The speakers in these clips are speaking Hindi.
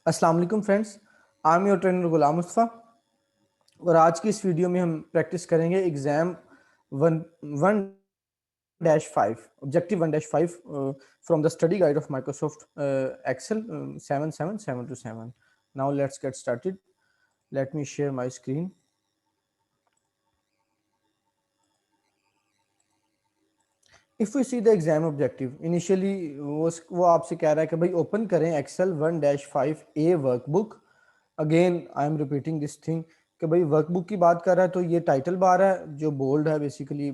अस्सलाम वालेकुम friends, I am your trainer Ghulam Mustafa और आज की इस वीडियो में हम प्रैक्टिस करेंगे exam one one dash five objective 1-5 from the study guide of Microsoft Excel 7772 now let's get started. Let me share my screen. If we see the exam objective initially वो आपसे कह रहा है कि भाई ओपन करें Excel 1-5 a workbook. Again I am repeating this thing कि भाई वर्कबुक की बात कर रहा है तो ये टाइटल बार है जो बोल्ड है बेसिकली,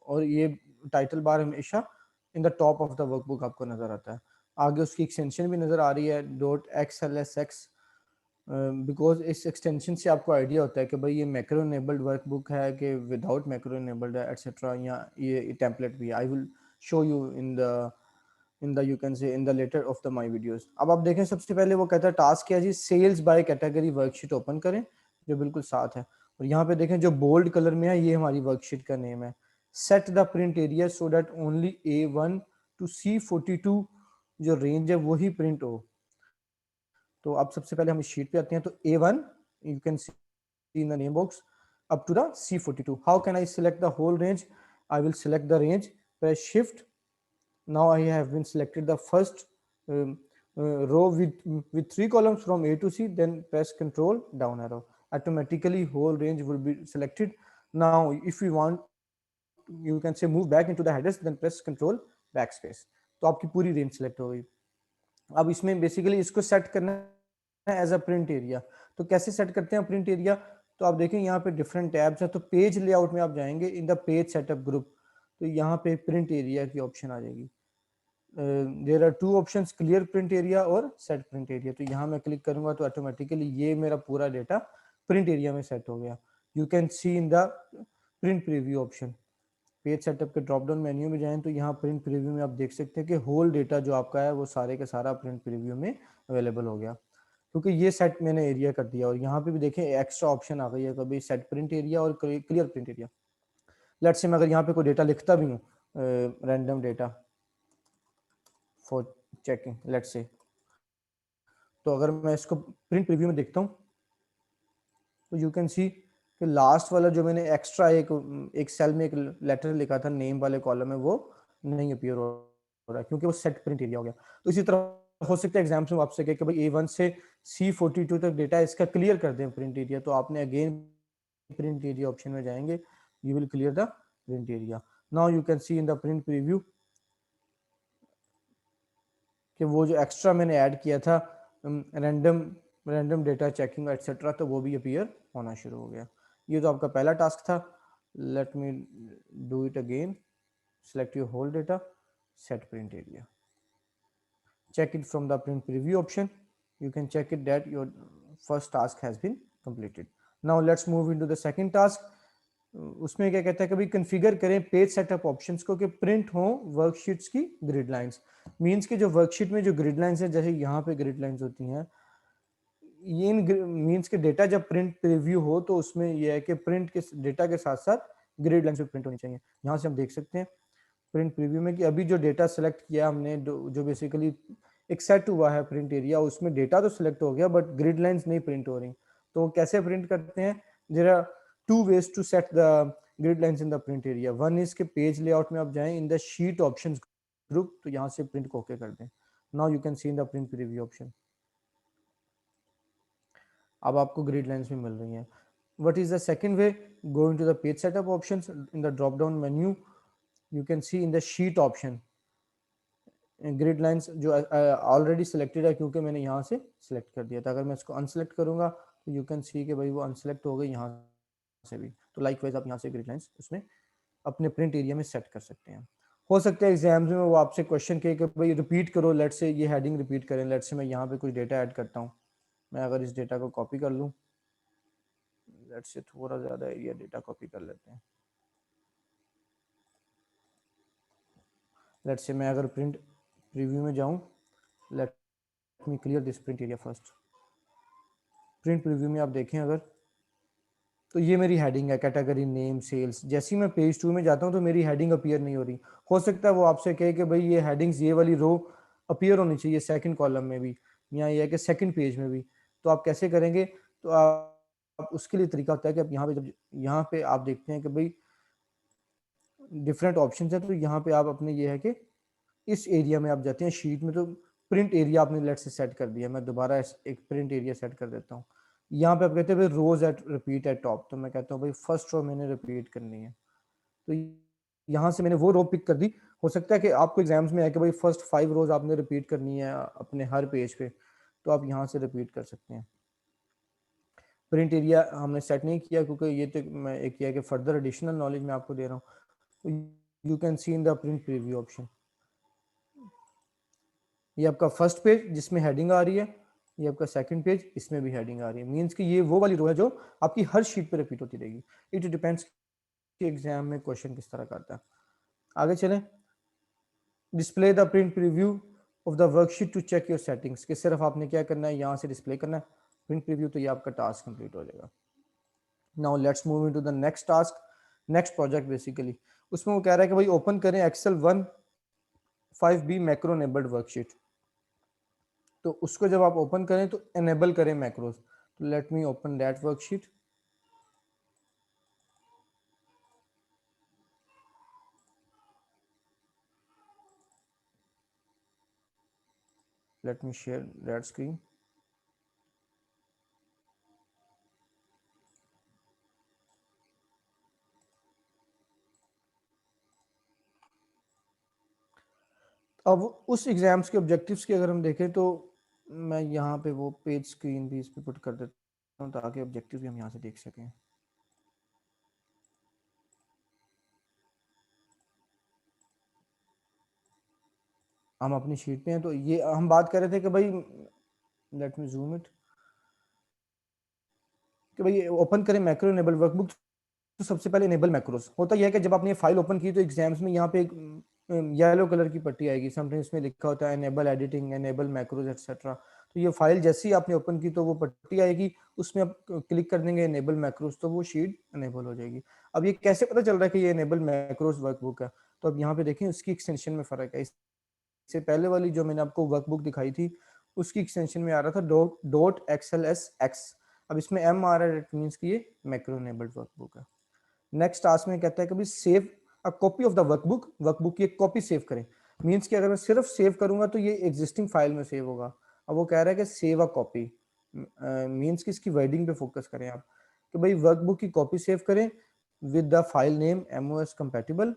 और ये टाइटल बार हमेशा in the top of the workbook आपको नजर आता है. आगे उसकी एक्सटेंशन भी नजर आ रही है .xlsx, बिकॉज इस एक्सटेंशन से आपको आइडिया होता है कि भाई ये मैक्रो इनेबल्ड वर्कबुक है कि विदाउट मैक्रो इनेबल्ड है एटसेट्रा, या ये टेम्पलेट भी. I will show you in the you can say in the latter of the my videos. अब आप देखें सबसे पहले वो कहता है टास्क क्या है जी, sales by category worksheet open करें जो बिल्कुल साथ है. और यहाँ पे देखें जो बोल्ड कलर में है ये हमारी वर्कशीट का नेम है. Set the print area so that only A1 to C42 जो रेंज है वही प्रिंट हो. तो अब सबसे पहले हम इस शीट पे आते हैं. तो A1 you can C in the name box up to the C42. How can I select the whole range? I will select the range, press shift. Now I have been selected the first row with 3 columns from A to C, then press control down arrow. Automatically whole range will be selected. Now if we want, you can say move back into the headers, then press control backspace. तो आपकी पूरी रेंज सेलेक्ट हो गई. अब इसमें बेसिकली इसको सेट करना है एज अ प्रिंट एरिया. तो कैसे सेट करते हैं प्रिंट एरिया? तो आप देखें यहाँ पे डिफरेंट टैब्स है. तो पेज लेआउट में आप जाएंगे in the page setup group, तो यहाँ पे प्रिंट एरिया की ऑप्शन आ जाएगी. There are two options, clear print area और सेट प्रिंट एरिया. तो यहाँ मैं क्लिक करूंगा तो ऑटोमेटिकली ये मेरा पूरा डेटा प्रिंट एरिया में सेट हो गया. You can see in the print preview option. Page setup के ड्रॉप डाउन मेन्यू में जाएं तो यहाँ प्रिंट प्रीव्यू में आप देख सकते हैं कि होल डेटा जो आपका है वो सारे के सारा प्रिंट प्रीव्यू में अवेलेबल हो गया, क्योंकि ये सेट मैंने एरिया कर दिया. और यहाँ पे भी देखें एक्स्ट्रा ऑप्शन आ गई है कभी सेट प्रिंट एरिया और clear print area. Let's say मैं अगर यहाँ पे कोई डेटा लिखता भी हूँ, random data for checking let's say, तो अगर मैं इसको प्रिंट प्रीव्यू में देखता हूँ तो यू कैन सी कि लास्ट वाला जो मैंने एक्स्ट्रा एक सेल में एक लेटर लिखा था नेम वाले कॉलम में, वो नहीं अपीयर हो रहा है क्योंकि वो सेट प्रिंट एरिया हो गया. तो इसी तरह हो सकता है एग्जाम्स में आपसे कहे कि भाई A1 से C42 तक डेटा इसका क्लियर कर दें प्रिंट एरिया. तो आपने अगेन प्रिंट एरिया ऑप्शन में जाएंगे, you will clear the print area. Now you can see in the print preview कि वो जो एक्स्ट्रा मैंने ऐड किया था रैंडम डेटा चेकिंग एटसेट्रा, तो वो भी अपीयर होना शुरू हो गया. ये तो आपका पहला टास्क था. Let me do it again. Select your whole data, set print area, check it from the print preview option. You can check it that your first task has been completed. Now let's move into the second task. उसमें क्या कहता है कि भाई कन्फिगर करें पेज सेटअप ऑप्शंस को कि प्रिंट हो वर्कशीट्स की ग्रिड लाइंस. मींस कि जो वर्कशीट में जो ग्रिड लाइंस है, जैसे यहाँ पे ग्रिड लाइंस होती हैं, ये इन मींस के डेटा जब प्रिंट प्रीव्यू हो तो उसमें यह है कि प्रिंट के डेटा के साथ साथ ग्रिड लाइंस भी प्रिंट होनी चाहिए. यहाँ से हम देख सकते हैं प्रिंट प्रीव्यू में कि अभी जो डेटा सेलेक्ट किया हमने, जो बेसिकली एक सेट हुआ है प्रिंट एरिया, उसमें डेटा तो सिलेक्ट हो गया बट ग्रिड लाइंस नहीं प्रिंट हो रही. तो कैसे प्रिंट करते हैं? There are two ways to set the grid lines in the print area. One is के पेज लेआउट में आप जाएं in the sheet options group, तो यहाँ से प्रिंट को ओके कर दें. Now you can see in the print preview option, अब आपको ग्रिड लाइंस भी मिल रही हैं. What is the second way? Go into the page setup options in the drop down menu. You can see in the sheet option grid lines जो ऑलरेडी सिलेक्टेड है क्योंकि मैंने यहाँ से सिलेक्ट कर दिया था. अगर मैं इसको अनसेलेक्ट करूंगा तो यू कैन सी कि भाई वो अनसेलेक्ट हो गई यहाँ से भी. तो लाइक वाइज आप यहाँ से ग्रिड लाइंस उसमें अपने प्रिंट एरिया में सेट कर सकते हैं. हो सकता है एग्जाम्स में वो आपसे क्वेश्चन कहे कि भाई रिपीट करो, लेट से ये हेडिंग रिपीट करें. लेट से मैं यहाँ पे कुछ डेटा ऐड करता हूँ. मैं अगर इस डेटा को कॉपी कर लूँ, लेट से थोड़ा ज़्यादा एरिया डेटा कॉपी कर लेते हैं. लेट से मैं अगर प्रिंट प्रीव्यू में जाऊँ, let me clear this print area first. Print preview में आप देखें अगर, तो ये मेरी हेडिंग है कैटेगरी नेम सेल्स. जैसे ही मैं पेज 2 में जाता हूँ तो मेरी हेडिंग अपीयर नहीं हो रही. हो सकता है वो आपसे कहे कि भाई ये हेडिंग्स ये वाली रो अपीयर होनी चाहिए सेकंड कॉलम में भी. यहाँ ये है कि सेकंड पेज में भी। तो आप कैसे करेंगे? तो आप उसके लिए तरीका होता है कि आप यहाँ पे जब यहाँ पे आप देखते हैं कि भाई डिफरेंट ऑप्शन है, तो यहाँ पे आप अपने ये है कि इस एरिया में आप जाते हैं शीट में, तो प्रिंट एरिया आपने लेट से सेट कर दिया। मैं दोबारा एक प्रिंट एरिया सेट कर देता हूँ। यहाँ पे आप कहते हैं भाई रोज एट रिपीट एट टॉप, तो मैं कहता हूँ भाई फर्स्ट रो मैंने रिपीट करनी है। तो यहाँ से मैंने वो रो पिक कर दी। हो सकता है कि आपको एग्जाम्स में है कि भाई फर्स्ट 5 रोज आपने रिपीट करनी है अपने हर पेज पे, तो आप यहाँ से रिपीट कर सकते हैं। प्रिंट एरिया हमने सेट नहीं किया क्योंकि ये तो मैं एक किया कि फर्दर एडिशनल नॉलेज मैं आपको दे रहा हूँ। You can see in the print preview option, ये आपका फर्स्ट पेज जिसमें हेडिंग आ रही है, ये आपका सेकंड पेज इसमें भी हेडिंग आ रही है। मींस कि ये वो वाली रो है जो आपकी हर शीट पे रिपीट होती रहेगी। इट डिपेंड्स कि एग्जाम में क्वेश्चन किस तरह का आता है। आगे चलें। Display the print preview of the worksheet to check your settings, कि सिर्फ आपने क्या करना है, यहाँ से डिस्प्ले करना है प्रिंट प्रीव्यू, तो ये आपका टास्क कंप्लीट हो जाएगा। Now let's move into the next task, next project basically. उसमें वो कह रहा है कि भाई ओपन करें Excel 1.5b macro enabled worksheet. तो उसको जब आप ओपन करें तो एनेबल करें मैक्रोज। तो let me open that worksheet. Late me share that screen. अब उस एग्जाम्स के ऑब्जेक्टिव्स की अगर हम देखें तो मैं यहाँ पे वो पेज स्क्रीन भी इस पे पुट कर देता हूँ ताकि ऑब्जेक्टिव भी हम यहाँ से देख सकें। हम अपनी शीट पे हैं, तो ये हम बात कर रहे थे कि भाई लेट मी जूम इट, कि भाई ओपन करें मैक्रो इनेबल वर्कबुक। तो सबसे पहले इनेबल मैक्रोज होता यह है कि जब आपने ये फाइल ओपन की तो एग्जाम्स में यहाँ पे एक येलो कलर की पट्टी आएगी, समटाइम्स में लिखा होता है enable editing, enable macros etcetera. तो ये फाइल जैसे ही आपने ओपन की तो वो पट्टी आएगी, उसमें आप क्लिक कर देंगे एनेबल मैक्रोज, तो वो शीट एनेबल हो जाएगी। अब ये कैसे पता चल रहा है कि ये एनेबल मैक्रोज वर्कबुक है? तो अब यहाँ पे देखें उसकी एक्सटेंशन में फर्क है। इससे पहले वाली जो मैंने आपको वर्कबुक दिखाई थी उसकी एक्सटेंशन में आ रहा था डॉट XLSX, अब इसमें M आ रहा है, इट मींस कि ये मैक्रो एनेबल्ड वर्कबुक है। नेक्स्ट टास्क में कहता है कि भाई save a copy of the workbook, workbook की एक कॉपी सेव करें। मींस कि अगर मैं सिर्फ सेव करूंगा तो ये एग्जिस्टिंग फाइल में सेव होगा। अब वो कह रहा है कि सेव अ कॉपी, मींस कि इसकी वर्डिंग पे फोकस करें आप, कि भाई वर्कबुक की कॉपी सेव करें with the file name MOS compatible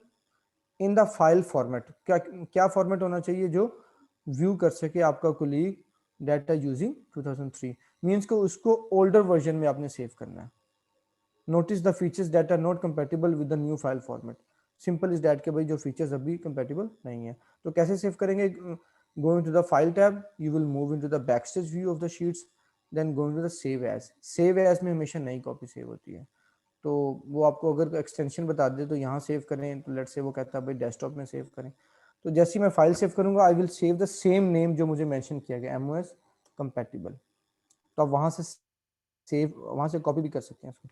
in the file format. क्या क्या फॉर्मेट होना चाहिए? जो व्यू कर सके आपका कोलीग डाटा यूजिंग 2003, मींस को उसको ओल्डर वर्जन में आपने सेव करना है। Notice the features that are not compatible with the new file format. Simple is that के भाई जो फीचर्स अभी कंपेटिबल नहीं है। तो कैसे सेव करेंगे? Going to the file tab, you will move into the backstage view of the sheets, then going to the save as. Save as में हमेशा नई कॉपी सेव होती है, तो वो आपको अगर एक्सटेंशन बता दे तो यहाँ सेव करें, तो लेट से वो कहता है भाई डेस्कटॉप में सेव करें। तो जैसे ही मैं फाइल सेव करूंगा I will save the same name जो मुझे मेंशन किया गया, MOS compatible। तो आप वहां से सेव, वहां से कॉपी भी कर सकते हैं इसको।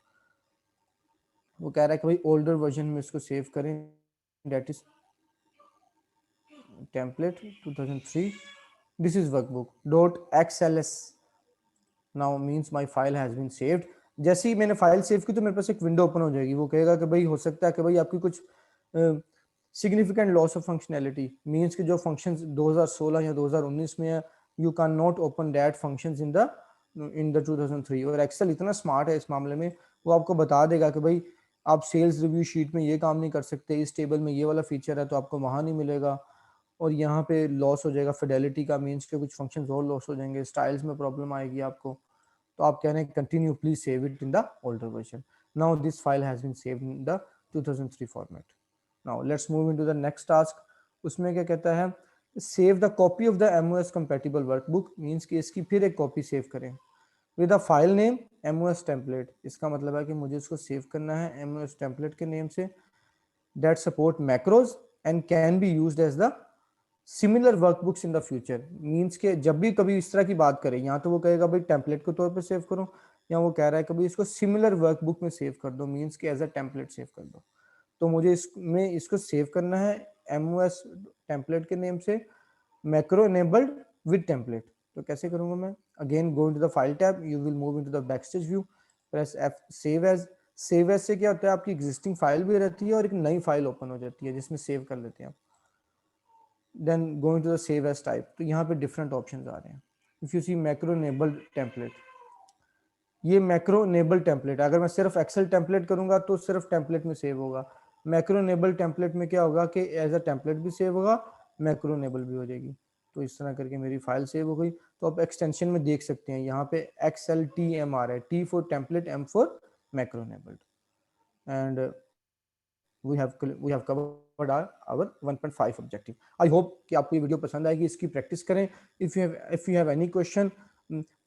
वो कह रहा है कि भाई ओल्डर वर्जन में इसको सेव करें, that is template 2003, this is workbook dot XLS now, means my file has been saved. जैसे ही मैंने फाइल सेव की तो मेरे पास एक विंडो ओपन हो जाएगी। वो कहेगा कि भाई हो सकता है कि भाई आपकी कुछ significant loss of functionality, means कि जो फंक्शंस 2016 या 2019 में है, you can not open that functions in the 2003। और एक्सेल इतना स्मार्ट है इस मामले में, वो आपको बता देगा कि भाई आप सेल्स रिव्यू शीट में ये काम नहीं कर सकते, इस टेबल में ये वाला फीचर है तो आपको वहां नहीं मिलेगा, और यहाँ पे लॉस हो जाएगा फिडेलिटी का, मींस के कुछ फंक्शंस और लॉस हो जाएंगे, स्टाइल्स में प्रॉब्लम आएगी आपको। तो आप कह रहे हैं continue please save it in the older version. Now this file has been saved in the 2003 format. Now let's move into the next task. उसमें क्या कहता है? Save the copy of the MOS compatible workbook, means कि इसकी फिर एक कॉपी सेव करें with a file name MOS template. इसका मतलब है कि मुझे इसको सेव करना है MOS टेम्पलेट के नेम से, that support macros and can be used as the similar workbooks in the future. Means के जब भी कभी इस तरह की बात करें, यहाँ तो वो कहेगा भाई टेम्पलेट के तौर पे सेव करो, या वो कह रहा है कभी इसको सिमिलर वर्कबुक में सेव कर दो, मींस के एज अ टेम्पलेट सेव कर दो। तो मुझे इसमें इसको सेव करना है MOS टेम्पलेट के नेम से, मैक्रो एनेबल्ड विद टेम्पलेट। तो कैसे करूँगा मैं? Again go into the file tab, you will move into the backstage view, press F, save as. Save as से क्या होता है, आपकी एग्जिस्टिंग फाइल भी रहती है और एक नई फाइल ओपन हो जाती है जिसमें सेव कर लेते हैं आप। Then going to the save as type, तो यहाँ पे डिफरेंट ऑप्शन आ रहे हैं। If you see macro enable template, ये मैक्रो इनेबल टेम्पलेट, अगर मैं सिर्फ एक्सेल टेम्पलेट करूंगा तो सिर्फ टेम्पलेट में सेव होगा। मैक्रो इनेबल टेम्पलेट में क्या होगा कि एज अ टेम्पलेट भी सेव होगा, मैक्रो इनेबल भी हो जाएगी। तो इस तरह करके मेरी फाइल सेव हो गई। तो आप एक्सटेंशन में देख सकते हैं यहाँ पे XLTM आ रहा है, T for template, M for macro enabled. And we have covered our 1.5 objective. I hope कि आपको ये वीडियो पसंद आएगी, इसकी प्रैक्टिस करें। If you have any question,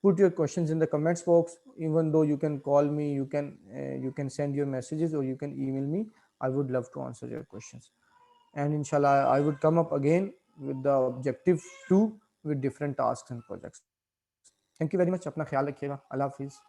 put your questions in the comments box. Even though you can call me, you can send your messages or you can email me. I would love to answer your questions. And inshallah, I would come up again with the objective 2 with different tasks and projects. Thank you very much. अपना ख्याल रखिएगा। अल्लाह हाफिज़।